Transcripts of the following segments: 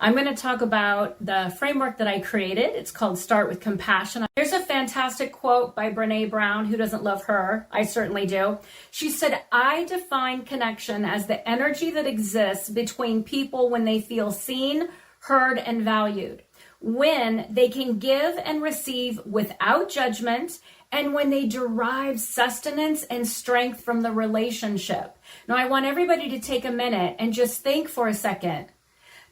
I'm going to talk about the framework that I created. It's called Start with Compassion. Here's a fantastic quote by Brene Brown. Who doesn't love her? I certainly do. She said, "I define connection as the energy that exists between people when they feel seen, heard, and valued, when they can give and receive without judgment, and when they derive sustenance and strength from the relationship." Now, I want everybody to take a minute and just think for a second.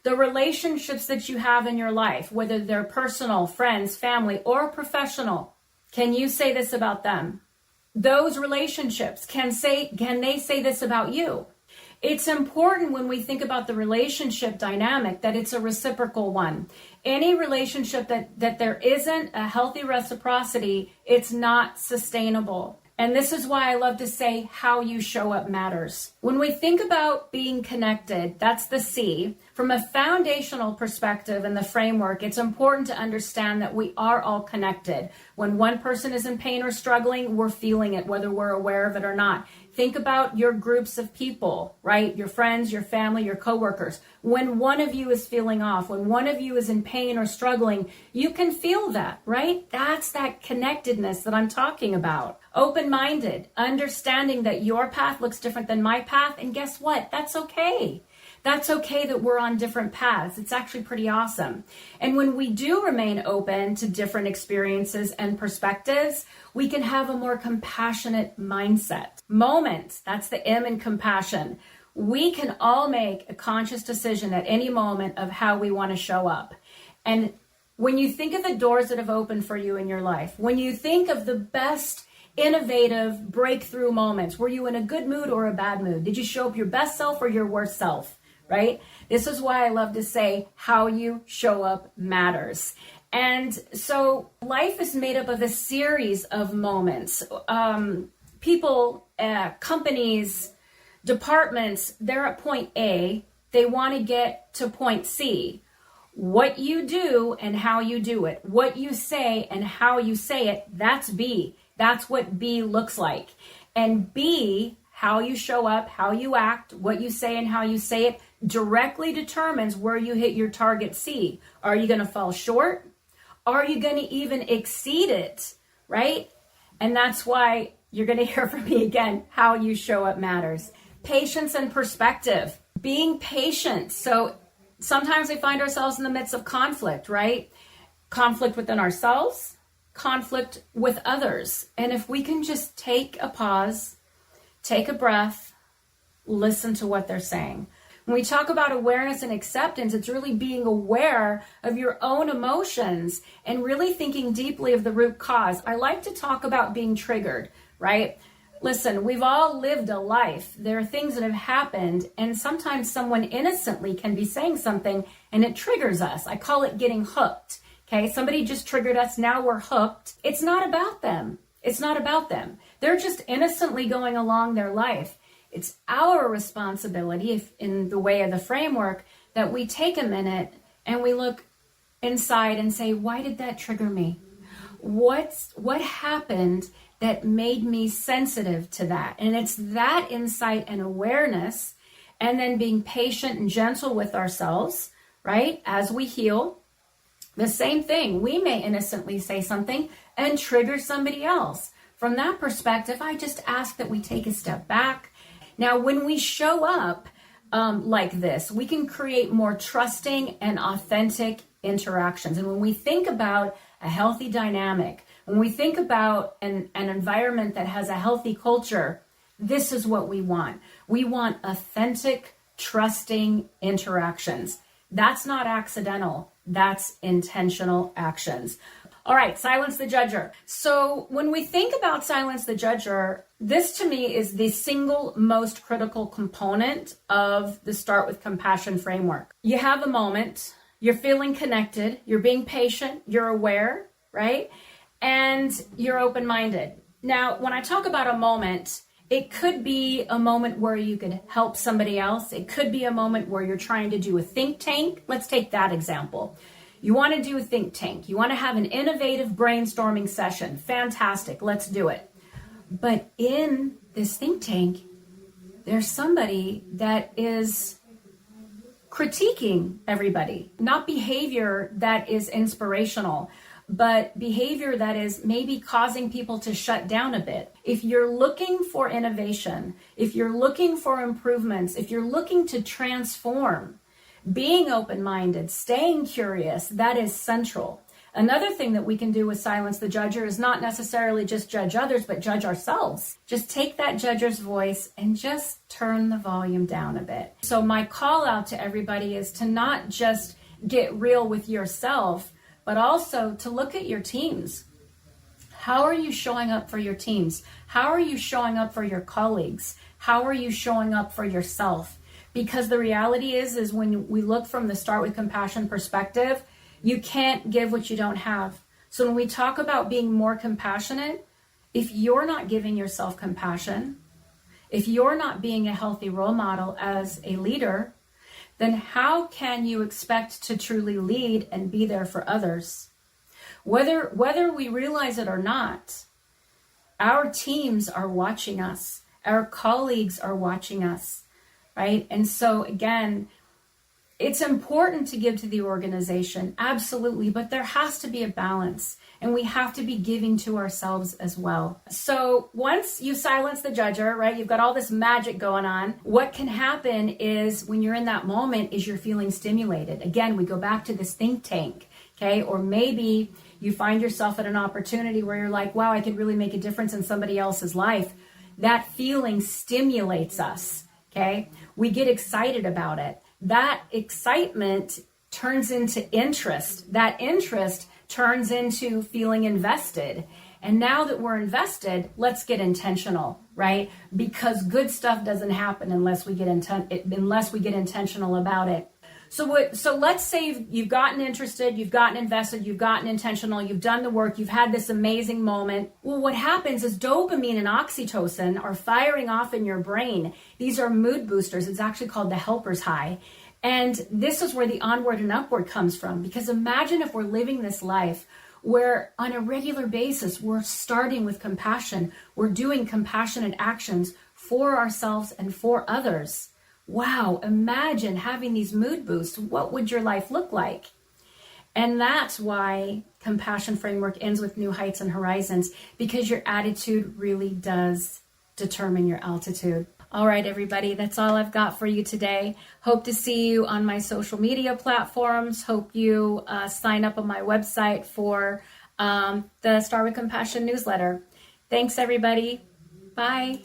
The relationships that you have in your life, whether they're personal, friends, family, or professional, can you say this about them? Those relationships, can they say this about you? It's important when we think about the relationship dynamic that it's a reciprocal one. Any relationship that there isn't a healthy reciprocity, it's not sustainable. And this is why I love to say how you show up matters. When we think about being connected, that's the C. From a foundational perspective in the framework, it's important to understand that we are all connected. When one person is in pain or struggling, we're feeling it, whether we're aware of it or not. Think about your groups of people, right? Your friends, your family, your coworkers. When one of you is feeling off, when one of you is in pain or struggling, you can feel that, right? That's that connectedness that I'm talking about. Open-minded, understanding that your path looks different than my path. And guess what? That's okay. That's okay that we're on different paths. It's actually pretty awesome. And when we do remain open to different experiences and perspectives, we can have a more compassionate mindset. Moments, that's the M in compassion. We can all make a conscious decision at any moment of how we want to show up. And when you think of the doors that have opened for you in your life, when you think of the best innovative breakthrough moments, were you in a good mood or a bad mood? Did you show up your best self or your worst self? Right? This is why I love to say how you show up matters. And so life is made up of a series of moments. People, companies, departments, they're at point A. They want to get to point C. What you do and how you do it. What you say and how you say it, that's B. That's what B looks like. And B, how you show up, how you act, what you say and how you say it, directly determines where you hit your target C. Are you going to fall short? Are you going to even exceed it? Right? And that's why you're going to hear from me again, how you show up matters. Patience and perspective. Being patient. So sometimes we find ourselves in the midst of conflict, right? Conflict within ourselves, conflict with others. And if we can just take a pause, take a breath, listen to what they're saying. When we talk about awareness and acceptance, it's really being aware of your own emotions and really thinking deeply of the root cause. I like to talk about being triggered, right? Listen, we've all lived a life. There are things that have happened, and sometimes someone innocently can be saying something and it triggers us. I call it getting hooked. Okay, somebody just triggered us. Now we're hooked. It's not about them. It's not about them. They're just innocently going along their life. It's our responsibility, if in the way of the framework, that we take a minute and we look inside and say, why did that trigger me? What happened that made me sensitive to that? And it's that insight and awareness, and then being patient and gentle with ourselves, right? As we heal. The same thing, we may innocently say something and trigger somebody else. From that perspective, I just ask that we take a step back. Now, when we show up like this, we can create more trusting and authentic interactions. And when we think about a healthy dynamic, when we think about an environment that has a healthy culture, this is what we want. We want authentic, trusting interactions. That's not accidental. That's intentional actions. All right, silence the judger. So when we think about silence the judger, this to me is the single most critical component of the Start with Compassion framework. You have a moment, you're feeling connected, you're being patient, you're aware, right? And you're open-minded. Now, when I talk about a moment, it could be a moment where you could help somebody else. It could be a moment where you're trying to do a think tank. Let's take that example. You want to do a think tank. You want to have an innovative brainstorming session. Fantastic. Let's do it. But in this think tank, there's somebody that is critiquing everybody, not behavior that is inspirational, but behavior that is maybe causing people to shut down a bit. If you're looking for innovation, if you're looking for improvements, if you're looking to transform, being open-minded, staying curious, that is central. Another thing that we can do with Silence the Judger is not necessarily just judge others, but judge ourselves. Just take that judger's voice and just turn the volume down a bit. So my call out to everybody is to not just get real with yourself, but also to look at your teams. How are you showing up for your teams? How are you showing up for your colleagues? How are you showing up for yourself? Because the reality is when we look from the Start with Compassion perspective, you can't give what you don't have. So when we talk about being more compassionate, if you're not giving yourself compassion, if you're not being a healthy role model as a leader, then how can you expect to truly lead and be there for others? Whether we realize it or not, our teams are watching us. Our colleagues are watching us, right? And so again, it's important to give to the organization, absolutely, but there has to be a balance, and we have to be giving to ourselves as well. So once you silence the judger, right, you've got all this magic going on, what can happen is when you're in that moment is you're feeling stimulated. Again, we go back to this think tank, okay? Or maybe you find yourself at an opportunity where you're like, wow, I could really make a difference in somebody else's life. That feeling stimulates us, okay? We get excited about it. That excitement turns into interest. That interest turns into feeling invested. And now that we're invested, let's get intentional, right? Because good stuff doesn't happen unless we get intentional about it. So let's say you've gotten interested, you've gotten invested, you've gotten intentional, you've done the work, you've had this amazing moment. Well, what happens is dopamine and oxytocin are firing off in your brain. These are mood boosters. It's actually called the helper's high. And this is where the onward and upward comes from. Because imagine if we're living this life where on a regular basis, we're starting with compassion. We're doing compassionate actions for ourselves and for others. Wow, imagine having these mood boosts. What would your life look like? And that's why Compassion Framework ends with new heights and horizons, because your attitude really does determine your altitude. All right, everybody, that's all I've got for you today. Hope to see you on my social media platforms. Hope you sign up on my website for the Start with Compassion newsletter. Thanks, everybody. Bye.